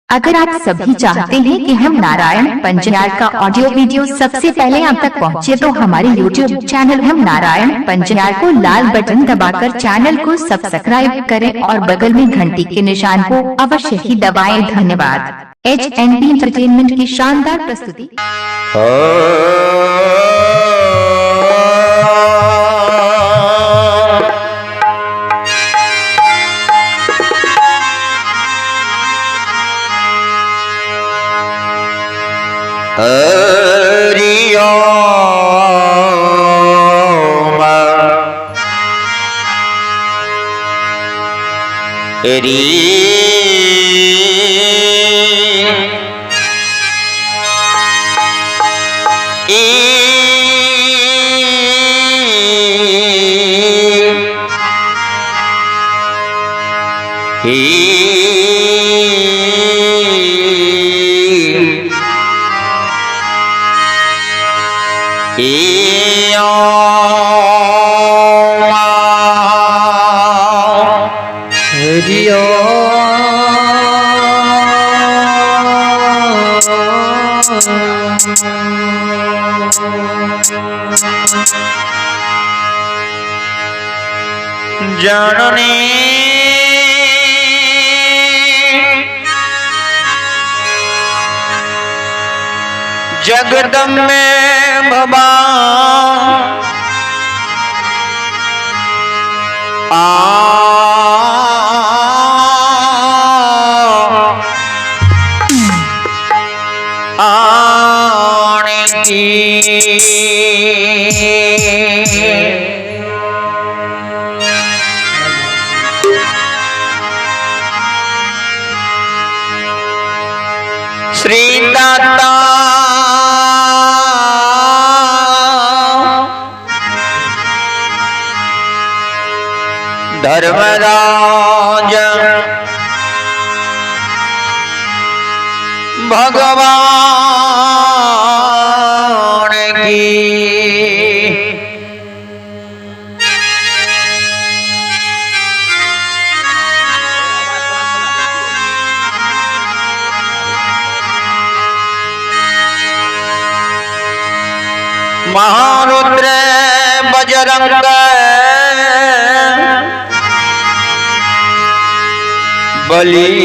अगर आप सभी चाहते हैं कि हम नारायण पंजयार का ऑडियो वीडियो सबसे पहले आप तक पहुंचे, तो हमारे YouTube चैनल हम नारायण पंजयार को लाल बटन दबाकर चैनल को सब्सक्राइब करें और बगल में घंटी के निशान को अवश्य ही दबाएं। धन्यवाद। HNB एंटरटेनमेंट की शानदार प्रस्तुति। हरि ओम हरि जननी जगदम्बे भवानी आने की श्री दाता धर्मराज भगवान की महारुद्र बजरंग बली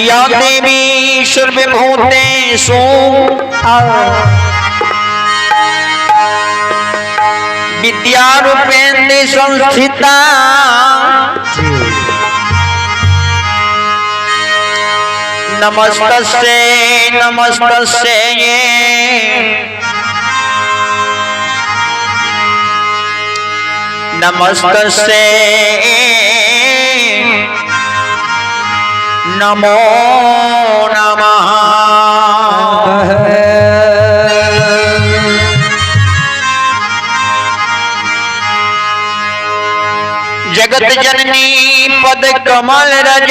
या देवी सर्वभूतेषु विद्यारूपेण संस्थिता नमस्तस्यै नमस्तस्यै नमस्तस्यै नमो नमः। जगत जननी पद कमल रज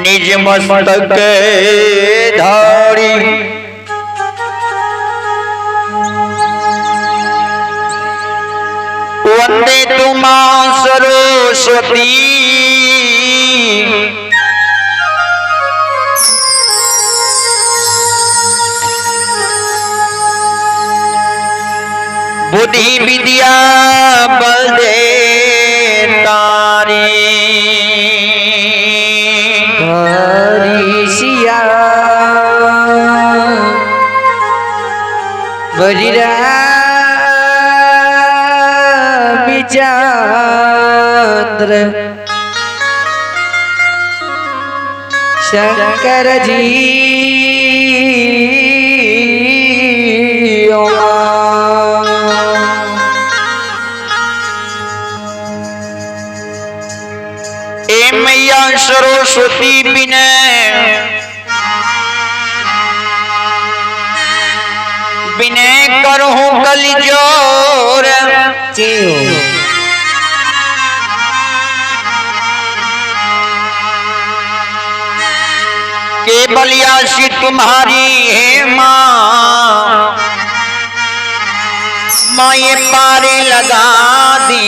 निज मस्तक धारी वंदे तुमा सरस्वती बुद्धि विद्या बल दे तारी हरिषिया चंद्र शंकर जी मैया सरस्वती बिना विनय करहूं कलिजो बलियासी तुम्हारी है माँ, माँ ये पारे लगा दी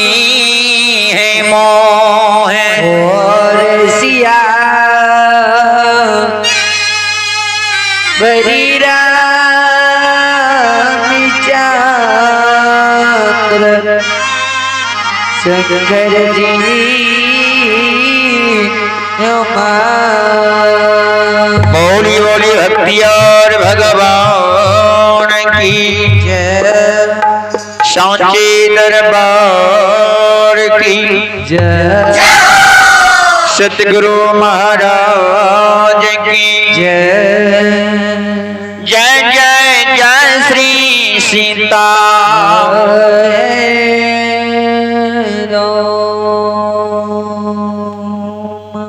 है मोह और सिया बरी चक्र शंकर जी बोली बोली भक्ति और भगवान की जय, सांचे दरबार की जय, सतगुरु महाराज की जय, जय जय जय श्री सीता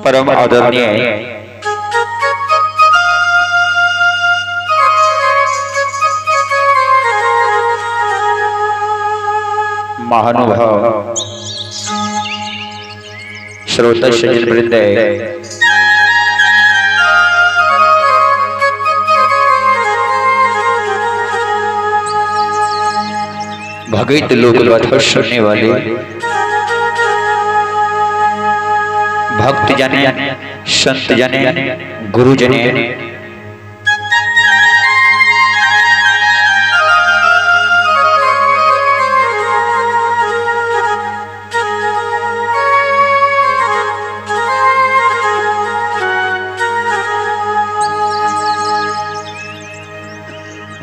परम आदरणीय महानुभाव श्रोता सज्जन वृंद, भगत लोक गाथा सुनने वाले भक्त जने, संत जने, गुरु जने,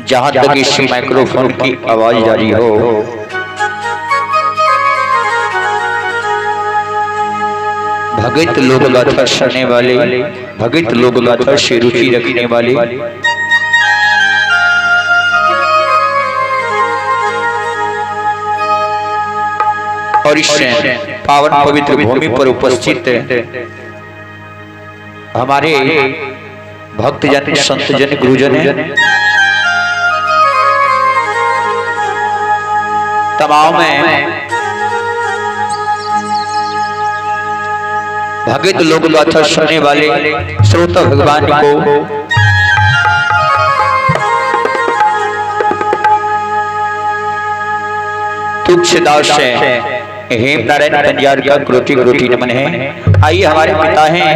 जहां तक इस माइक्रोफोन की आवाज जारी हो, भगत लोक गाथा सुनने वाले, भगत लोक गाथा से रुचि रखने वाले, और इस पावन पवित्र भूमि पर उपस्थित हमारे भक्तजन, संतजन, गुरुजन, तमाम भगत लोक गाथा सुनने वाले श्रोता भगवान को तुच्छ दास से हेम नारायण पंजार का कोटि कोटि नमन है। आइए हमारे पिता हैं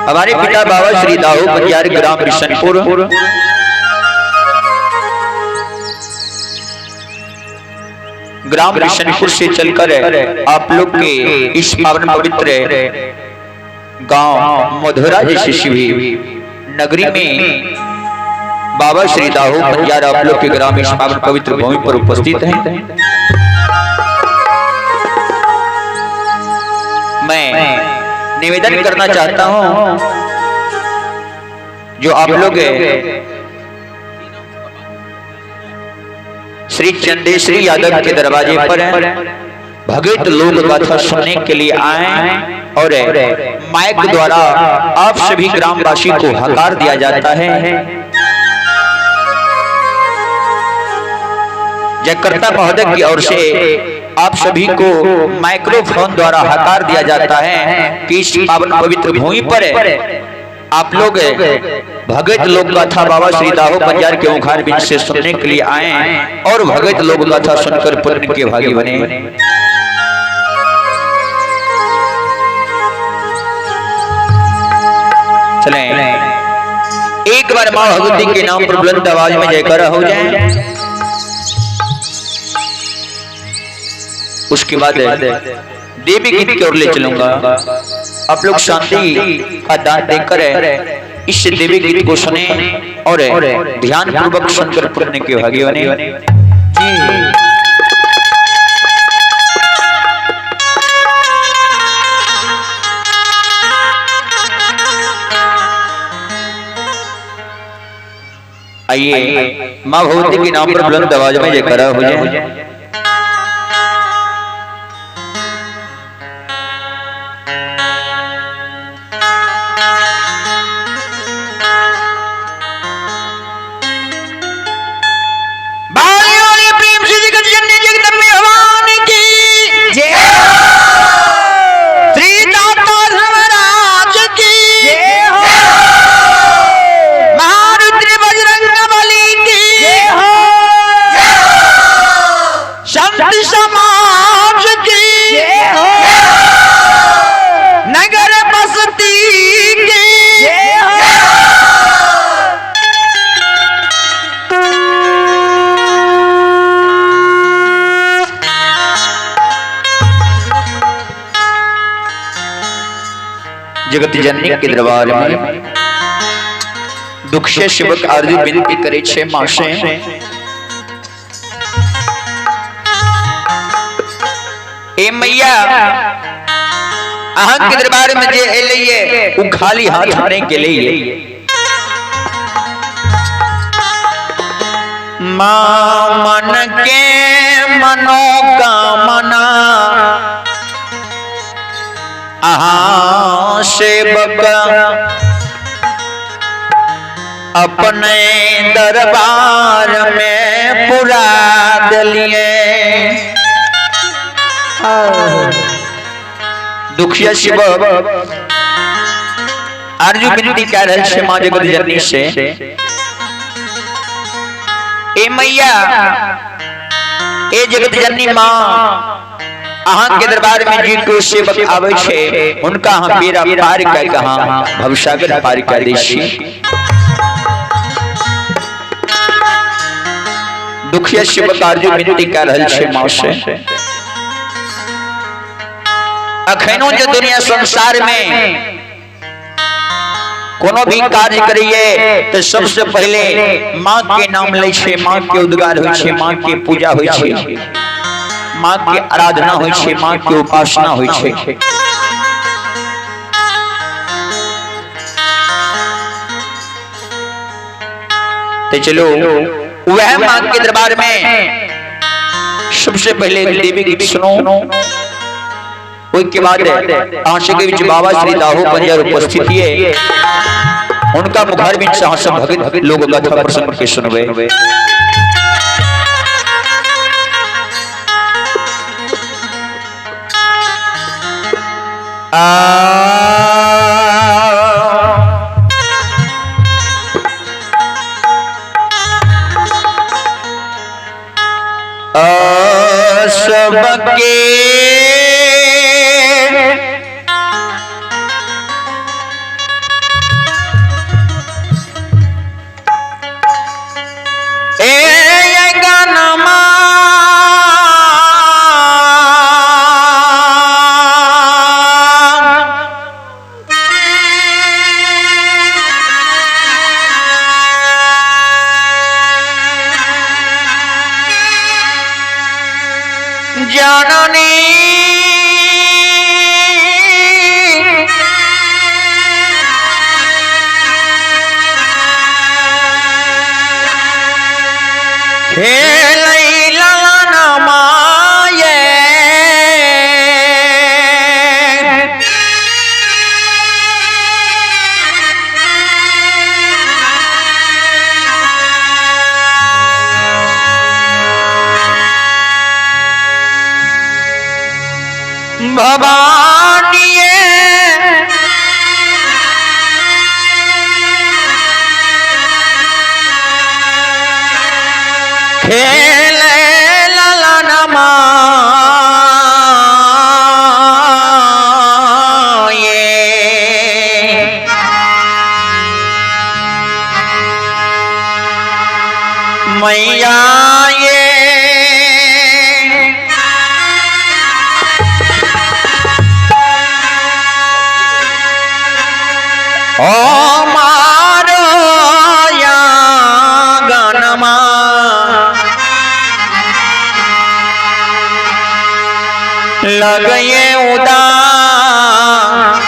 हमारे पिता बाबा श्री दाऊ पंजार ग्राम बिशनपुर, ग्राम बिशनपुर से चलकर आप लोग के इस पावन पवित्र गांव मधुरा जैसी शिवी नगरी में बाबा श्री दाऊ पंजार आप लोग के ग्राम इस पावन पवित्र भूमि पर उपस्थित हैं। मैं निवेदन करना चाहता हूं, जो आप लोग श्री चंदेश्वरी यादव के दरवाजे पर भगत लोक गाथा सुनने के लिए आए और माइक द्वारा आप सभी ग्रामवासी को हकार दिया जाता है। जयकर्ता महोदय की ओर से आप सभी को माइक्रोफोन द्वारा हकार दिया जाता है कि इस पावन पवित्र भूमि पर आप लोग भगत लोक गाथा बाबा श्री दाऊ पंजार के ओंकार बीच से सुनने के लिए आए और भगत लोक गाथा सुनकर पुण्य के भागी बने। चलें एक बार मां भगवती के नाम पर बुलंद आवाज में जयकारा हो जाए। उसके बाद देवी गीत की ओर ले चलूंगा। आप लोग शांति का दान देकर इस देवी गीत को सुने और ध्यान पूर्वक सुनकर पुण्य के भागी बने। आइए मां भगवती के नाम पर बुलंद आवाज में जयकारा हो जाए। जगत जननी के दरबार में दुख से सेवक अर्जी विनती करे छे मां से ए मैया अहाँ के दरबार में जे एलिए उ खाली हाथ आने के लिए मां मन के मनोकामना अहाँ सेवक अपने दरबार में पुरा दिलिए दुखिया सेवक अर्जु विनती कह रहे छे मां जगत जननी से ए मैया ए जगत जननी मां अहाँ के दरबार में जी को सेवक आवे छे उनका हम बेरा पार कर कहां भवसागर पार कर दै छी दुखिया सेवक अर्जु विनती कह रहे छे मां से अखनो जो दुनिया संसार में कोनो भी कार्य करिए तो सबसे पहले मां के नाम ले छे मां के उद्गार होय छे मां के पूजा होय छे मां के आराधना होय छे मां के उपासना होय छे तो चलो वह मां के दरबार में सबसे पहले देवी गीत सुनो उसके बाद आशा के बीच बाबा श्री दाहो पंजर उपस्थित है उनका मुखार बीच से सब भगत लोगों का कथा प्रसंग के सुनवे सबके जननी खेलई ललन माये भवानिये खेले ललन माये मैया ओ मारो या गनमा लगे उदार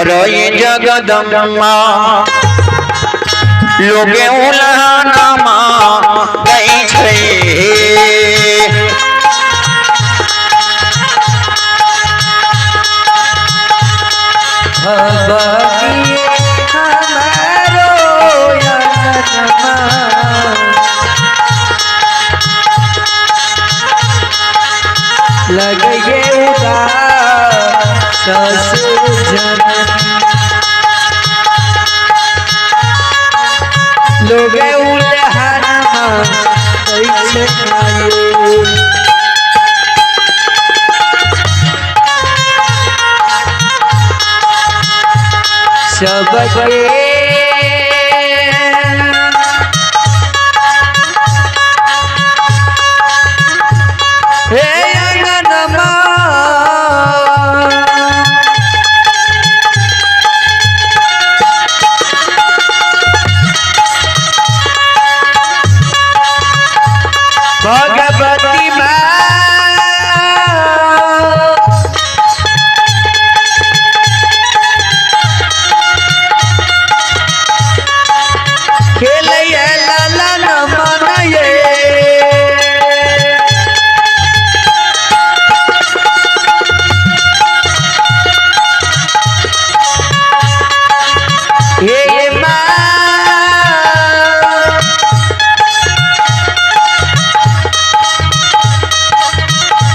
रही जगदम्मा लोगे उलहनमा गई छे लगे उदास लोग उल्हानमा कैसे सबके भगवती माँ खेलैया ललन मनये हे माँ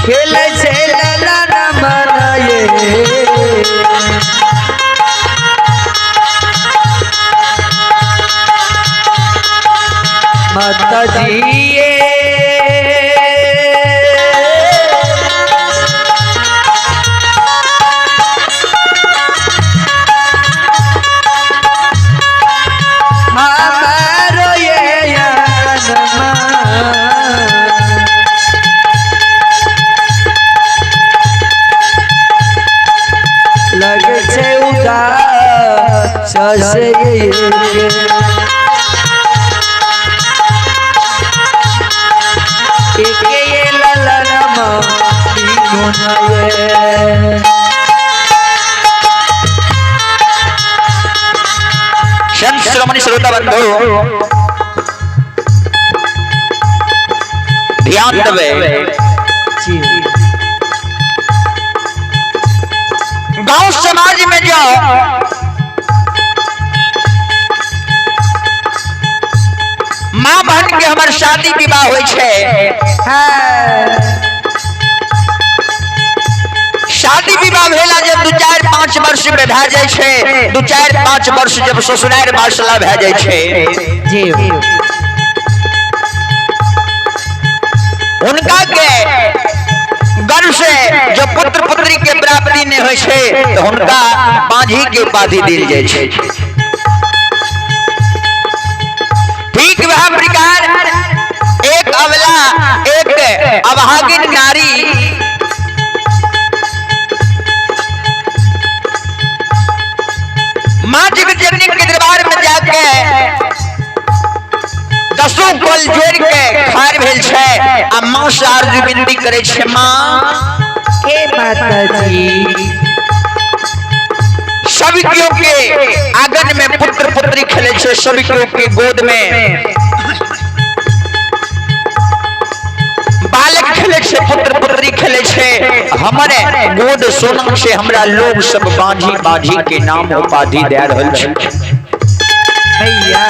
खेलै छै ललन मनये माता जी हमारो ये आत्मा लगे छै उदास से ये ललनमा बिगुनाये संत श्रोमणी श्रोता बंधु ध्यान देवे। गांव समाज में जाओ माँ बहन के हमार शादी विवाह होय छे। शादी विवाह भेला जब 2-4-5 वर्ष में भए जाय छे, 2-4-5 वर्ष जब ससुराल बासला भए जाय छे, जी उनका के गर्भ से जो पुत्र पुत्री के प्राप्ति नहीं होय छे तो उनका बांझी के उपाधि दिल जाय छे। ठीक वह प्रकार एक अबला एक अभागिन नारी माँ जगत जननी के दरबार में जाके 10 फल जोड़ के खार भेल छे आ माँ से अर्जी विनती करे छे, माँ हे माता जी सभी क्यों के आंगन में पुत्र पुत्री खेले छे, सभी क्यों के गोद में बालक खेले छे, पुत्र पुत्री खेले छे, हमारे गोद सोनम से हमरा लोग सब बांझी बांझी के नाम उपाधि दे रहल छे। भैया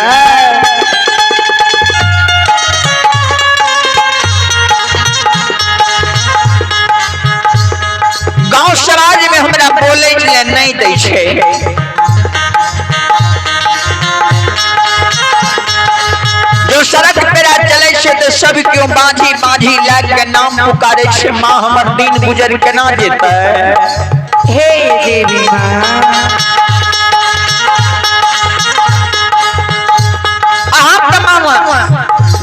गांव समाज में हमरा बोले ले नहीं दै छे। जो सड़क पे चले छे तो सब क्यों बांझी बांझी लाग के नाम पुकारे छे, माँ हमर दिन गुजर केना जेतै। हे देवी माँ अहाँ तमाम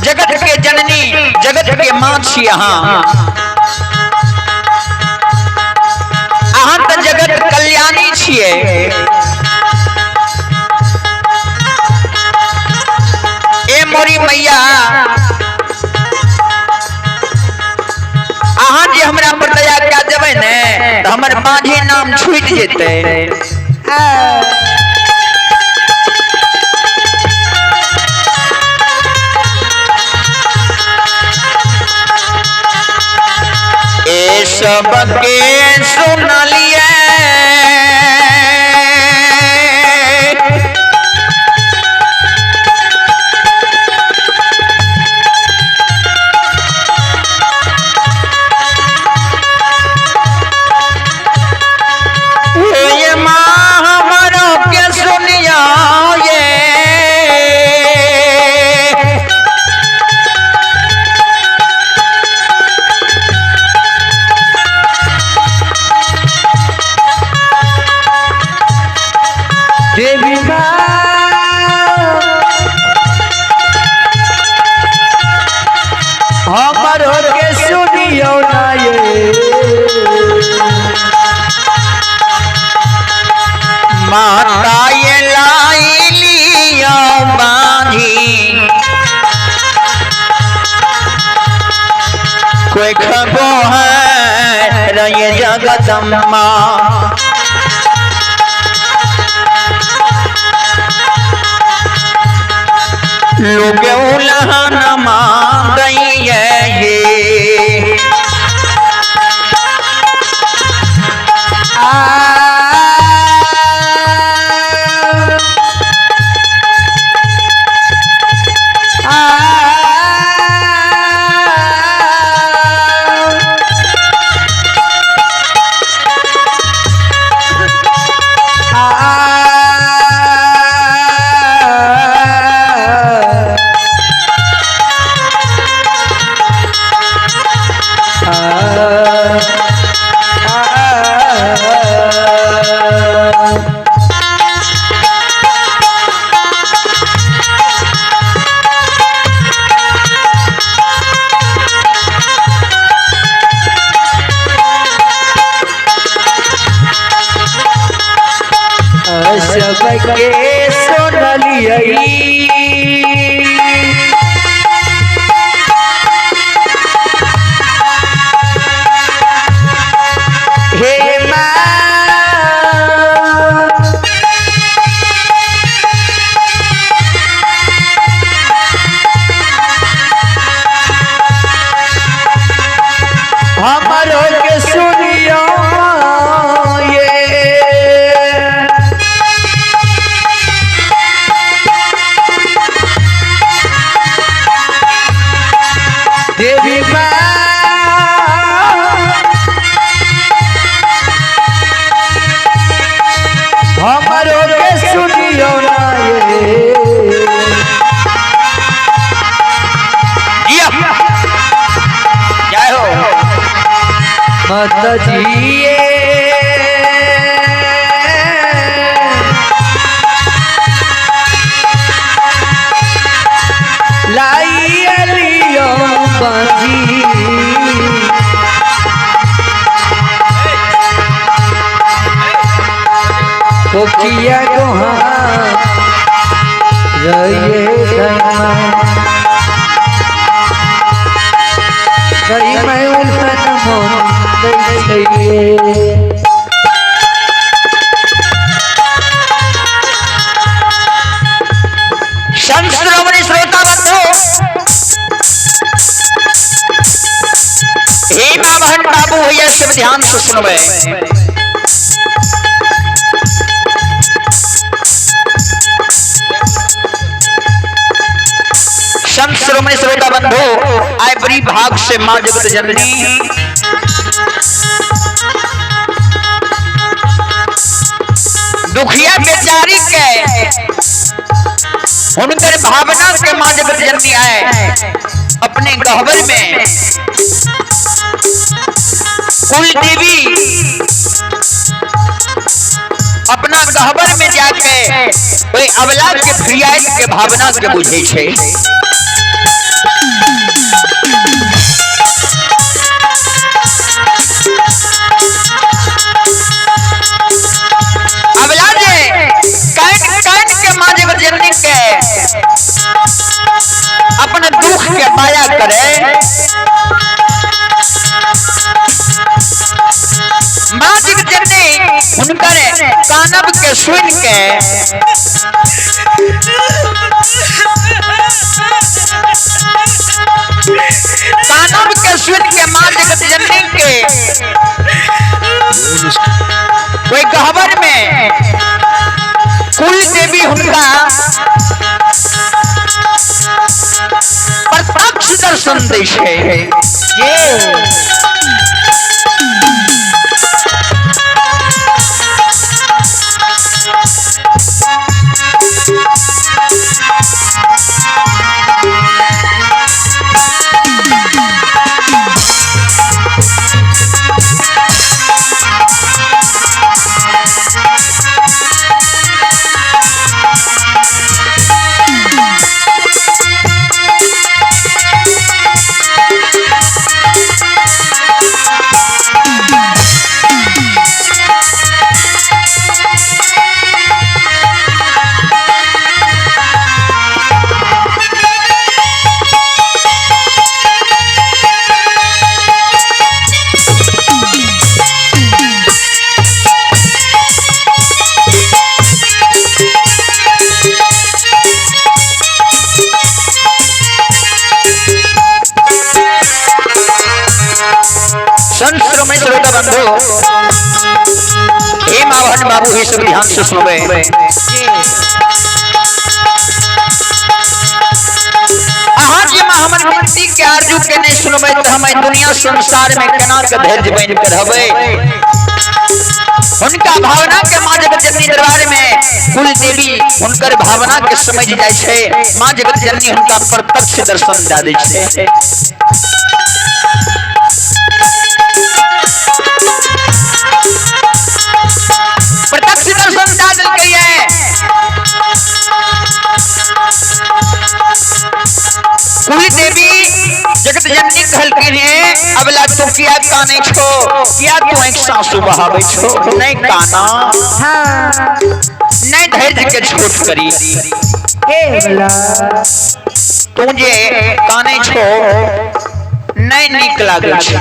जगत के जननी जगत के माँ छी। अहाँ तो जगत कल्याणी छिए। ए मोरी मैया अहाँ जे हमरा पर दया क्या देबै ने तो हमर बांझी नाम छूट जेतै। ए सब के सुन लिए ये माँ हमारों के सुनिया ये कोई खबो है रये जगदम्मा लोग उल्हन मान गई है ये सबके सुनलियई हे माँ हमारो के सुनियो देवी माँ हमारो के सुनियो ना ये जय हो माता जी लाई अलियो बाजी तो किया गोहा रहिए धर्मा गई मैं उल्फत हो गई श्रोमणी श्रोता बंधु हे मां बहन बाबू भैया सब ध्यान से सुनवे संत श्रोमणी श्रोता बंधु आय बड़ी भाग से मां जगत जननी दुखिया बेचारी के उनकर भावना के मां जगत जननी आए अपने गहबर में कुल देवी अपना गहबर में जाके कोई अबला के फरियाद के भावना के बुझे छे अबला जे कान के मां जगत जननी के अपने दुख के माया करे मां जगत जननी उनकर कानब के सुन के कानब के सुन के मां जगत जननी के कोई गहबर में कुल देवी उनका प्रत्यक्ष दर्शन दे संत श्रोमणी श्रोता बंधु, हे मावहन बाबू, हे सब ध्यान से सुनबे। आज ये हमर विनती के आरजू के नहीं सुनबे तो हम दुनिया संसार में केना के धैर्य बन के रहबे। उनका भावना के मां जगत जननी दरबार में कुल देवी उनकर भावना के समझ जाय छे। मां जगत जननी उनका प्रत्यक्ष दर्शन दे दै छे। प्रत्यक्ष दर्शन दे देलकै है। कुल देवी जगत जननी कहलकिन है, अबला तू किया काने छो, किया तू एक सासु बहावे छो, नहीं काना नहीं धैर्य के छोट करी। तू जे काने छो नहीं निक लागे छे।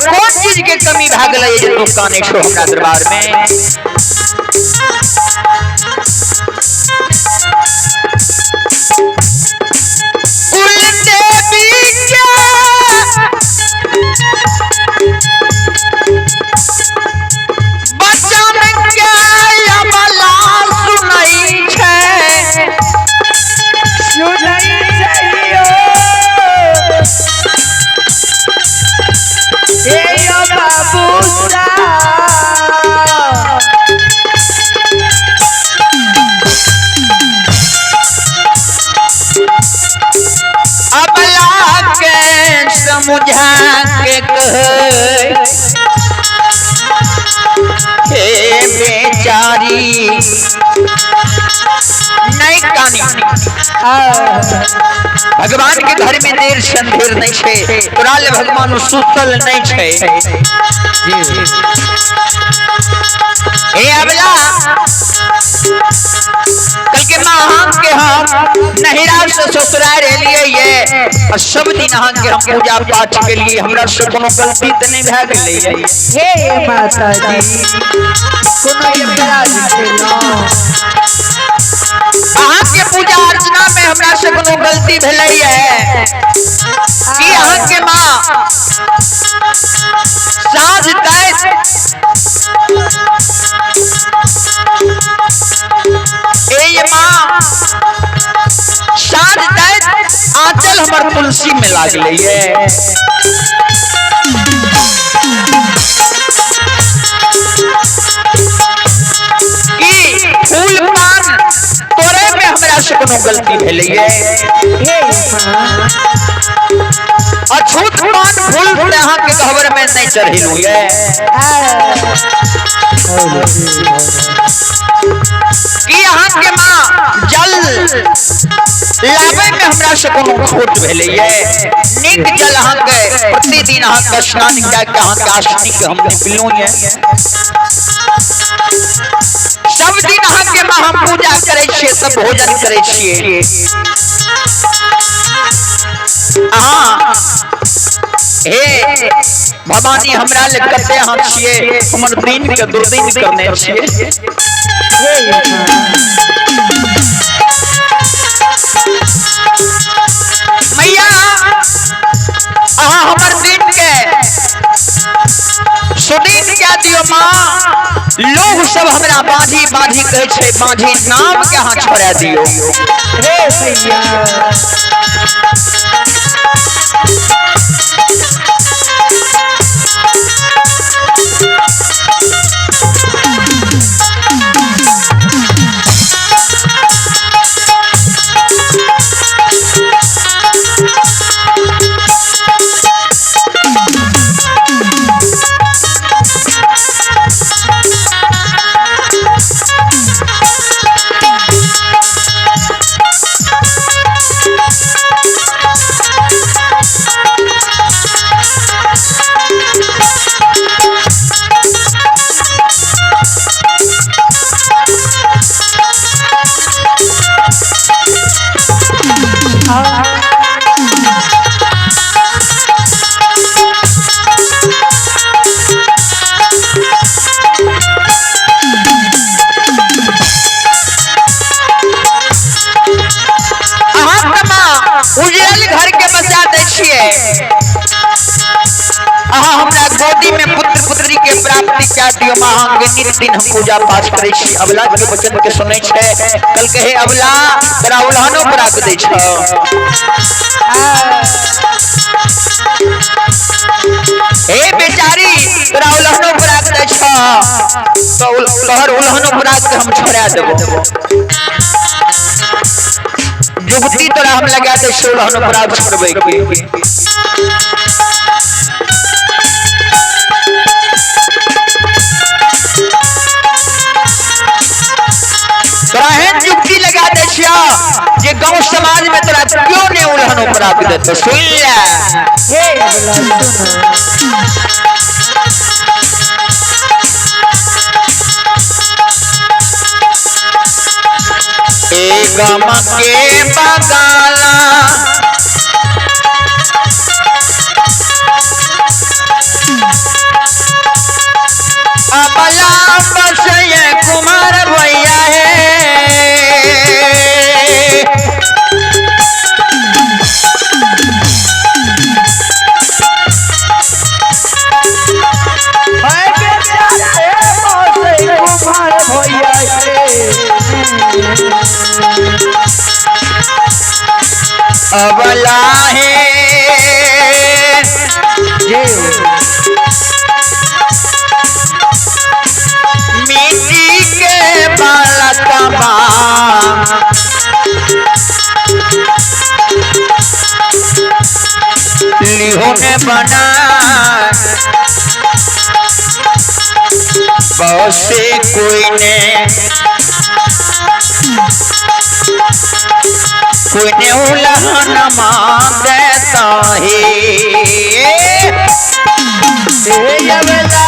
कौन चीज के कमी भाग गई जे तू काने छो हमरा दरबार में। कुल देवी के बचन के अबला सुनई छे, सुनई चाहिए अबला के समझा के कहे, हे बेचारी नहीं कानी। भगवान के घर में देर संधेर नहीं छे, तोराले भगवान सुतल नहीं छे। हे अबला कल के मां हम के हम नहिरा से ससुराल लिए ये और सब दिन हम के हम पूजा पाठ के लिए हमरा से कोनो गलती त नहीं भए गेलै। हे माता जी कोनो अपराध केलो, अहाँ के पूजा अर्चना में हमरा से कोनो गलती भेलै है कि अहाँ के मां साँझ दैत ए मां साँझ दैत आंचल हमर तुलसी में लागलै है। कि फूल पान तोरे में हमरा से कोनो गलती भेलै है। अछूत पान फूल अहाँ के कहबर में नहीं चढ़ेलू है। कि अहाँ के मां जल लावे में हमरा से कोनो खोट भेलै है। निक जल अहाँ के प्रतिदिन अहाँ के स्नान कए के अहाँ के आसनिक हम पिलू है। सब दिन अहाँ के मां हम पूजा करे छिए, सब भोजन करे छिए। अहाँ हे भवानी हमरा ले कते अहाँ छिए, हमर दिन के दुर्दिन करने छिए। मैया अहाँ हमर दिन के सुदिन क्या दियो माँ। लोग सब हमरा बांधी बांधी कहे छे, बांधी नाम के अहाँ छोड़ा दियो। हे भैया उजल घर के बसा दे छिए अहाँ हमरा गोदी में पुत्र पुत्री के प्राप्ति क्या दियो मां के नित दिन हम पूजा पाठ करे छी अबला के वचन के सुनै छै कल कहे अबला तोरा उल्हानो प्राप्त दे छ ए बेचारी तोरा उल्हानो प्राप्त दे छ तो तोहर उल्हानो प्राप्त हम छोड़ा देबो जुगती तोरा हम लगा दे सोलहन प्राप्त करबै के तोरा हेन जुगती लगा दे छिया जे गांव समाज में तोरा क्यों ने उल्हन प्राप्त देतो सुन ले हे अबला सुनो गम के बगाला अबला बसय कुमार भैया है अबला है मिट्टी के बालकबा लिहोने बना बहुत से कोई ने उल्हन मांगता है अबला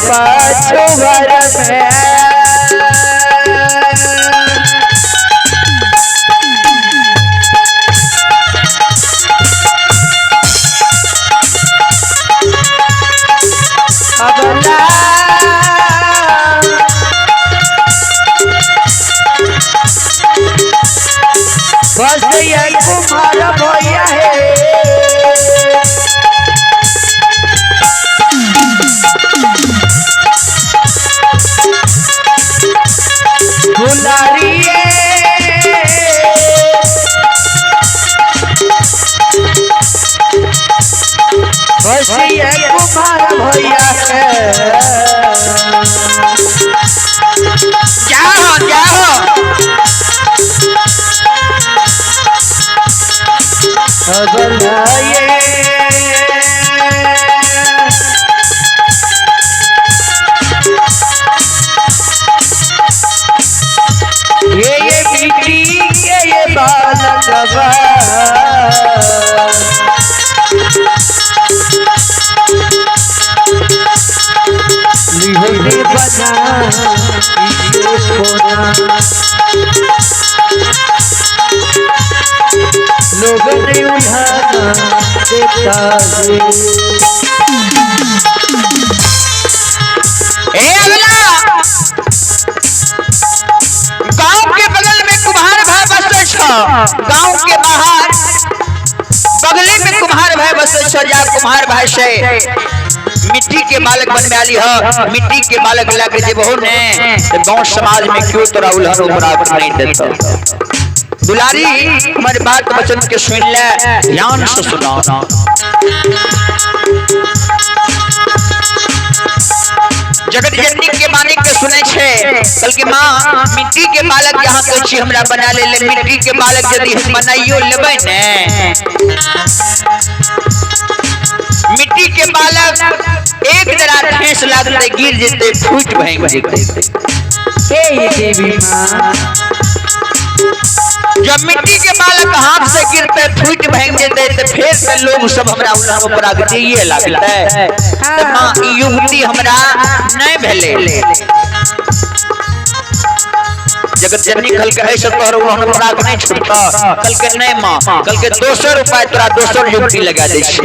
पाछू घर में अबला बस ये कुमार भैया है गुलारी बस ये कुमार भैया है। क्या हो अगला ये मिट्टी के ये बालकवा लिहोने बना ये सोना लोगों ने उठाना देता है। गांव के बगल में कुम्हार भाई बसै छ। गांव के बाहर बगले में कुम्हार भाई बसै छ। जा कुम्हार भाई से मिट्टी के बालक बनने वाली है। मिट्टी के बालक लाके जे बहु ने गांव समाज में क्यों तोरा उल्हन उपराध नहीं देता। दुलारी हमारे बात वचन के सुन ले, ध्यान से सुना। जगत जननी के मानिक के सुने छे कल के माँ मिट्टी के बालक यहाँ के छी हमरा बना ले। मिट्टी के बालक यदि हम बनाइयो लेबै ने, मिट्टी के बालक एक जरा ठेस लागते गिर जेते, फूट भांग जेते। हे देवी माँ जब मिट्टी के बालक हाथ से गिरते फूट भांग जेते तो फिर से लोग सब हमरा उल्हा उपराग ये लागता है। तो माँ युक्ति हमरा नहीं भेले। जगत जननी कल के ऐसे तोहर उल्हा उपराग नहीं छूटता। कल के नहीं माँ, कल के 200 रुपए तोरा 200 युक्ति लगा दे छी।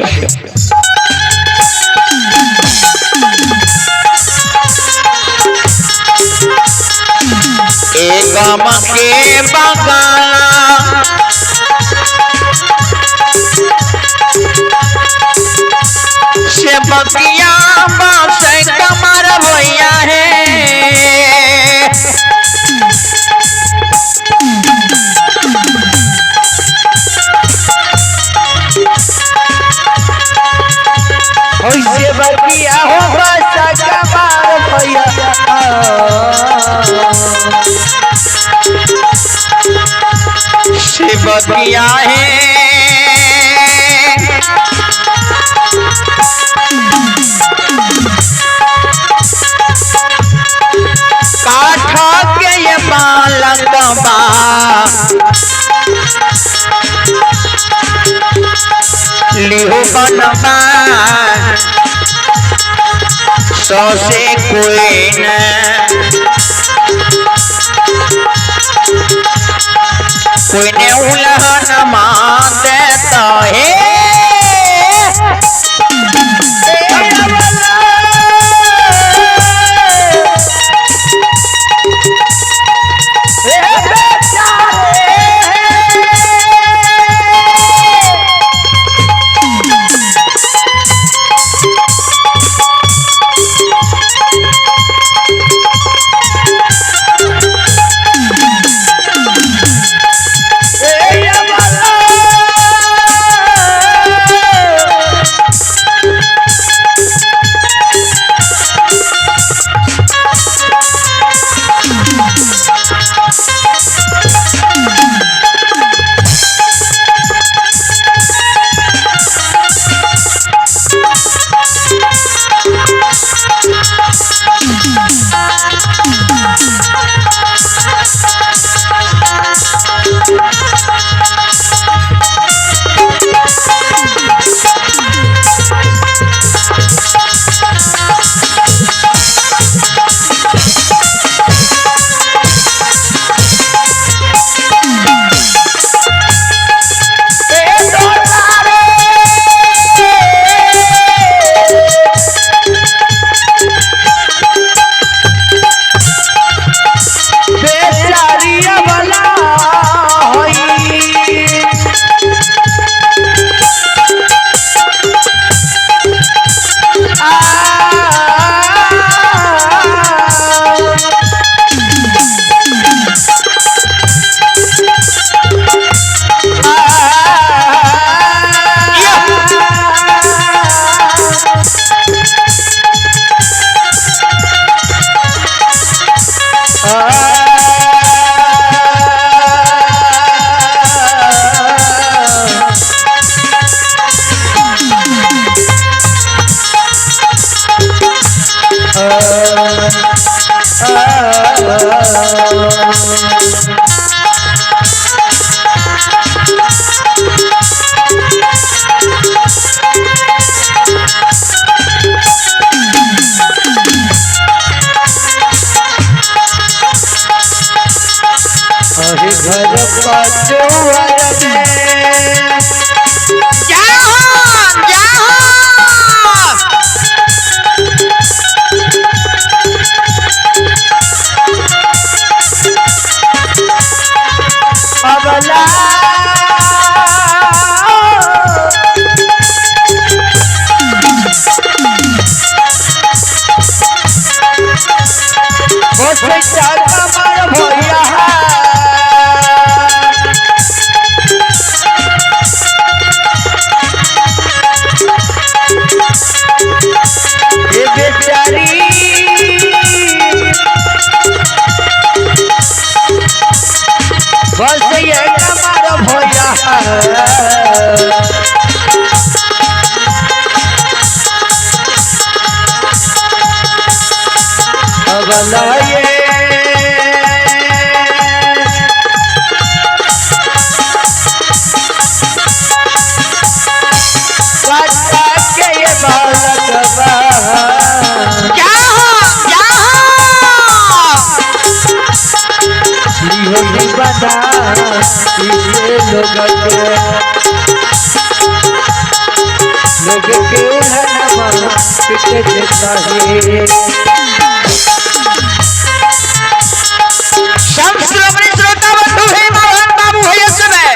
एक गम के बगाना से बगिया बासे कमर भैया है। ओइसे बगिया हो बासा कमर भैया से बगिया है। काठा के ये बालक बा लिहो बनबा सौ से कोई न कोई ने उल्हन मान देता है। रहे घर पचुअर में। जय हो जय हो। अबला कमर भैया ये बेचारी बस ये कमर भैया अबला ये लोग के पिट देता है। श्रोता बंधु है मोहन बाबू है इस समय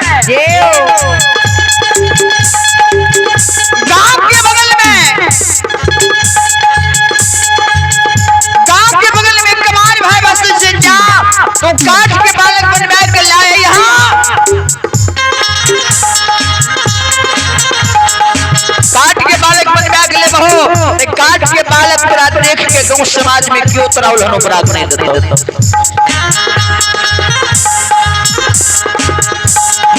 गांव के बगल में कमार भाई बस से जा तो काठ के बालक बनवा के लाए यहाँ काठ के बालक बनवा के ले बहो काठ के बालक पूरा देख के गांव समाज में क्यों तरावल हनो अपराध नहीं देता।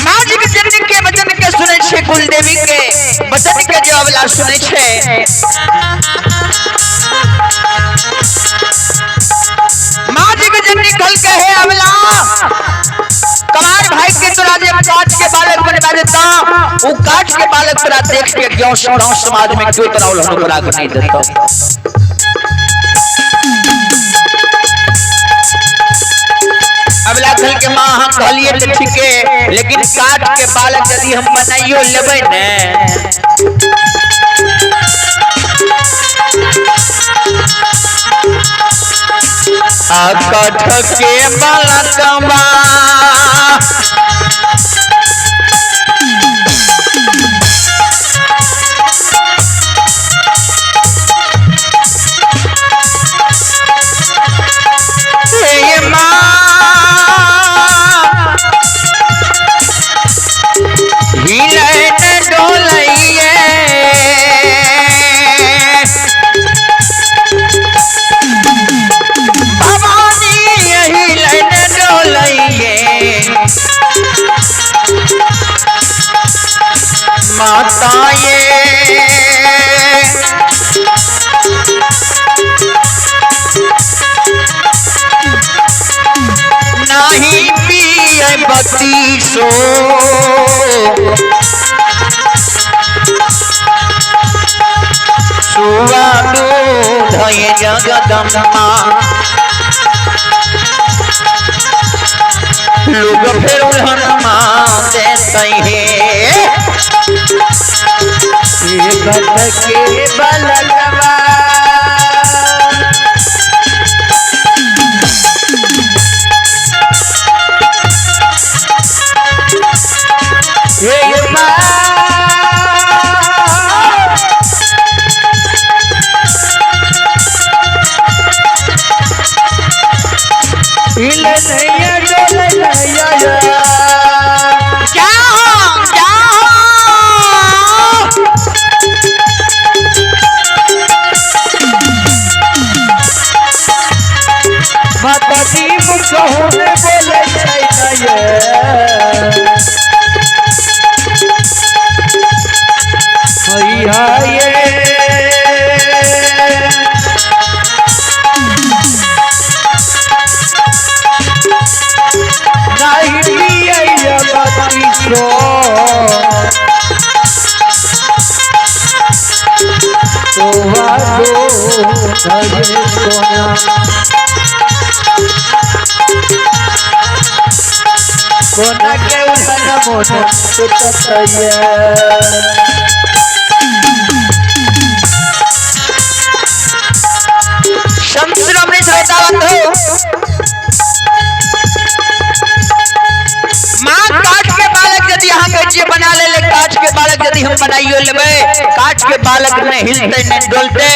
माँ जी के जननी के वचन के सुने छे कुलदेवी के वचन के जवाब सुने छे। माँ जी के जननी कल कहे अबला कमार भाई के तोरा जे काठ के बालक बनवा देता वो काठ के बालक तोरा देख के गांव समाज में क्यों तरावल हनो अपराध नहीं देता। अबला कल के माँ हम कहलिए तो ठीक है लेकिन काठ के बालक यदि हम बनाइयो लेबै ने काठ के बालकवा नहीं पिए बत्तीसो सुआ दूध जगदम्मा लोग फिर हनुमा देते हैं के बालकवा कोना के उल्हन मोन सुततया श्रोमणी श्रोता बंधु, माँ काठ के बालक यदि यहाँ के बना ले काठ के बालक यदि हम बनाइयो लेबे, काठ के बालक ने हिलते ने डोलते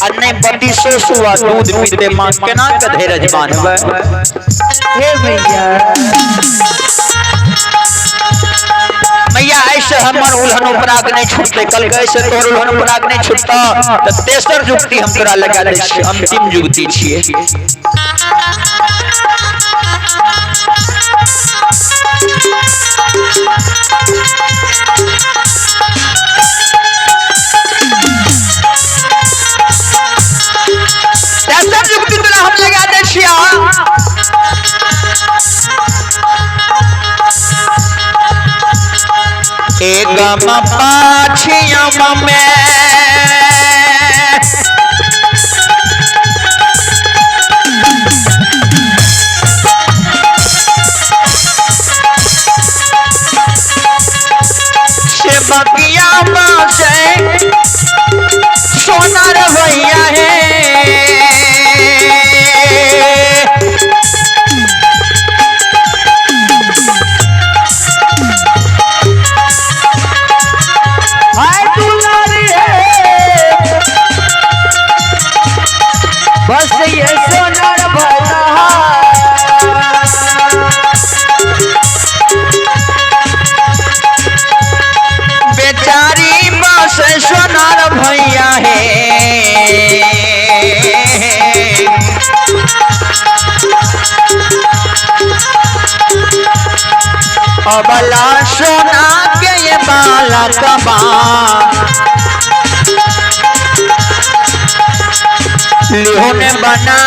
और ने बटी सोसुआ दूध पीते, माँ केना के धीरज बांधबे। हे भैया मैया ऐसे हमर उल्हन पराग नहीं छूटते, कल कैसे तोर उल्हन पराग नहीं छूटता तो तेसर जुक्ति हम तोरा लगा दे छी, अंतिम जुक्ति छिए। तेसर जुक्ति तोरा हम लगा दे छिया। एगम पाछियम में से बगिया से सोना रवैया है, बस ये सोनार भला बेचारी बस सोनार भैया है, अबला सोना के ये बालक बा लिहोने बना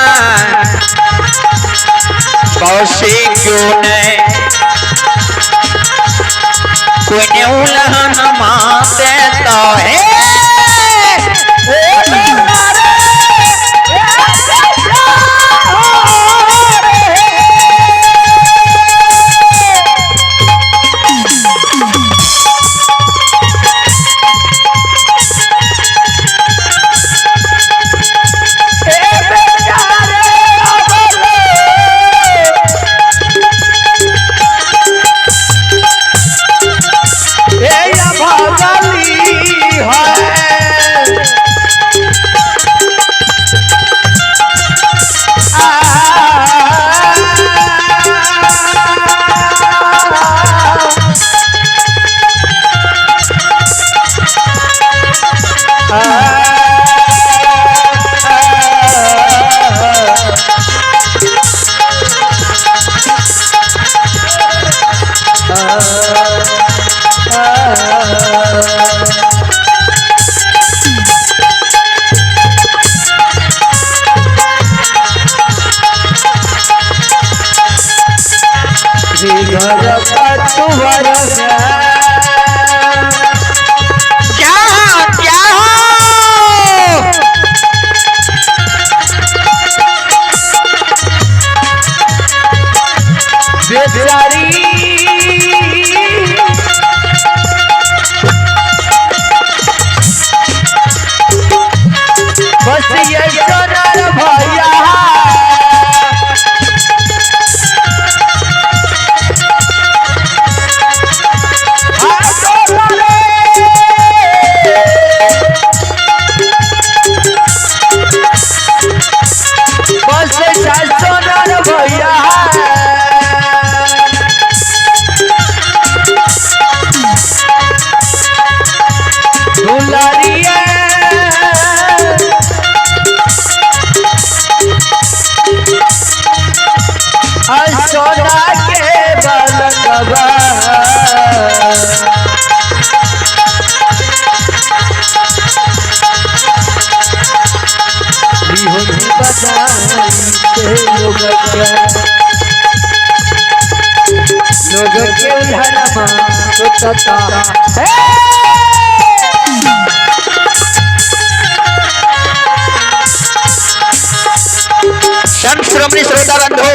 कौशे क्यों ने कोई ने उल्हन माते तो है। लोग के उल्हनमा सुतता संत श्रोमणी श्रोता बंधु,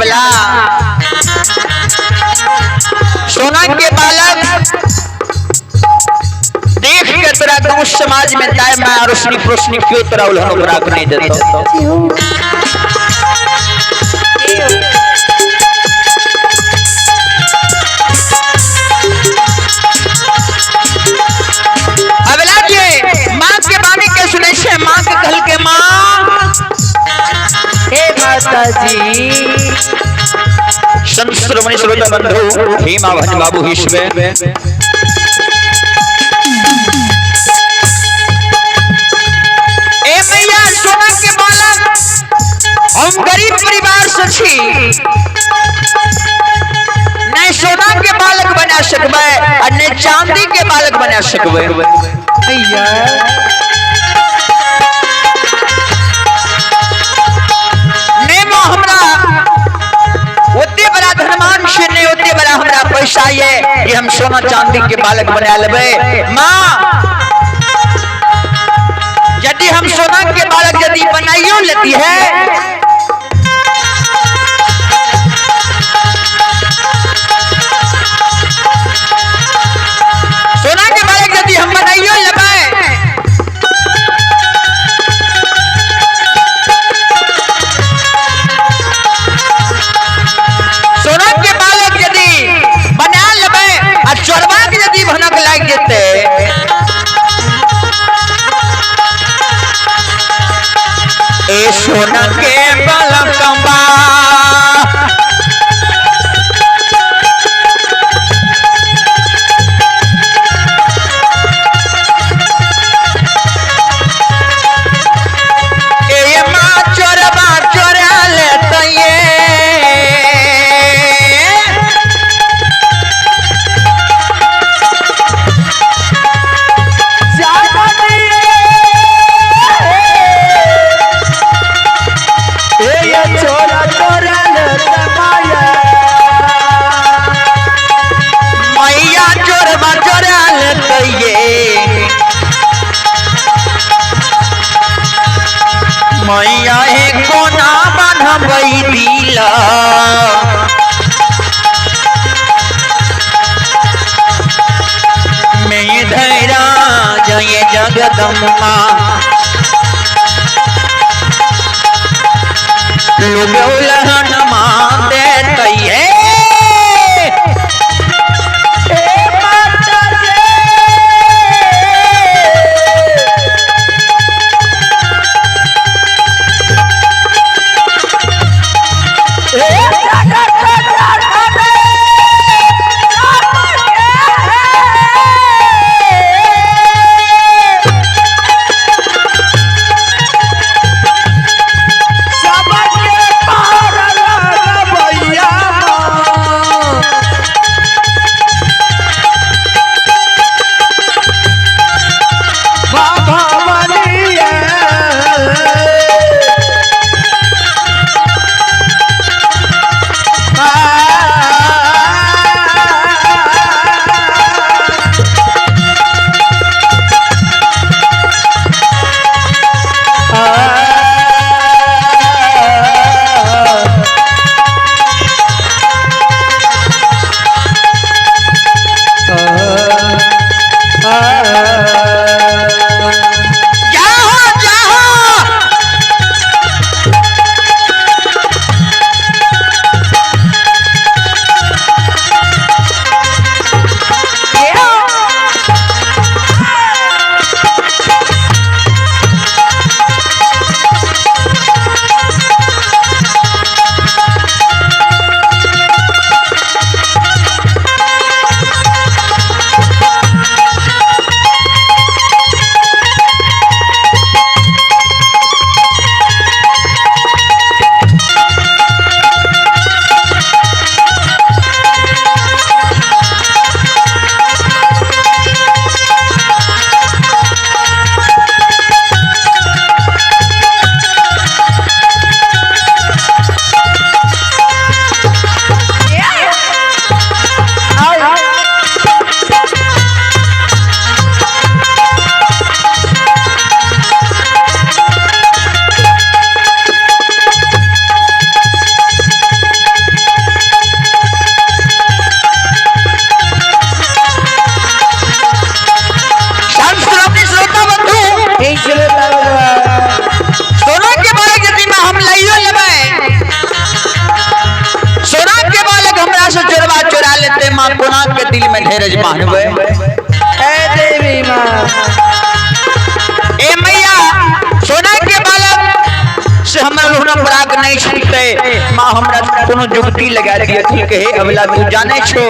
अबला सोना के बालक देख के तेरा गांव समाज में दाय मैं रोशनी रोशनी क्यों तेरा उल्हन राख नहीं देता। अबला के माँ के बानी के सुने से माँ के कहल के माँ हे माता जी संत श्रोमणी श्रोता बंधु हे माँ भज बाबू ईश्वर ए मैया सोना के बालक हम गरीब परिवार से छी नहीं सोना के बालक बना सकबे और नहीं चांदी के बालक बना सकबे भैया ने मां हमरा ओते बड़ा धनमान से नहीं ओते बड़ा हमरा पैसा ये कि हम सोना चांदी के बालक बना लेबे। मां यदि हम सोना के बालक यदि बनाइयो लेती है सोना के बालक यदि हम बनाइयो लेबे सोना के बालक यदि बना लेबे और चोरवा के यदि भनक लाग जेते ए सोना के बालकवा ए मां चोरवा चोरा लेते ये ज्यादा ये छोरा तोरा लेता माया मैया चोरवा चोरा लेते ये मैया हे कोना बनबई दिला मैं धैरा जय जगदम्मा लोग उलहन मान देते ये सबके पास में धैर्य मानवे देवी माँ ए मैया सोना के बालक से हमरा लोहना पराग नहीं छूटते माँ हमरा कोनो जुगती लगा दिया थी कहे अबला तू जाने छो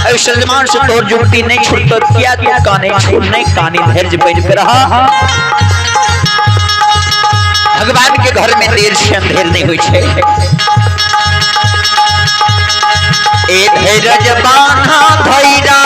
ऐ सलमान से तोर जुगती नहीं छूटत किया तू काने छोड़ने काने धैर्य बन के रहा भगवान के घर में देर से अंधेर नहीं हुई छे ए धैर्य बांधा धैरा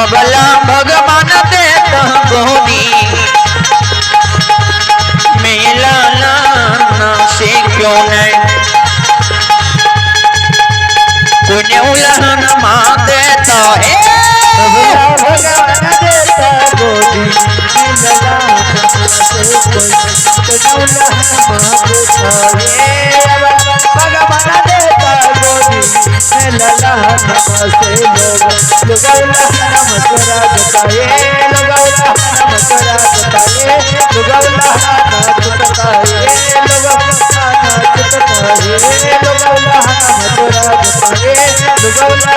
अबला भगवान देता गोदी मेला लाना से क्यों नहीं कोई उलहन मां देता है भगवान देता गोदी भगवान देता गोदी लला नमसे लुगौला नमस्कारा बताए लुगौला नमस्कारा बताए लुगौला नमस्कारा लुगौला नमस्कारा बताए लुगौला नमस्कारा बताए लुगौला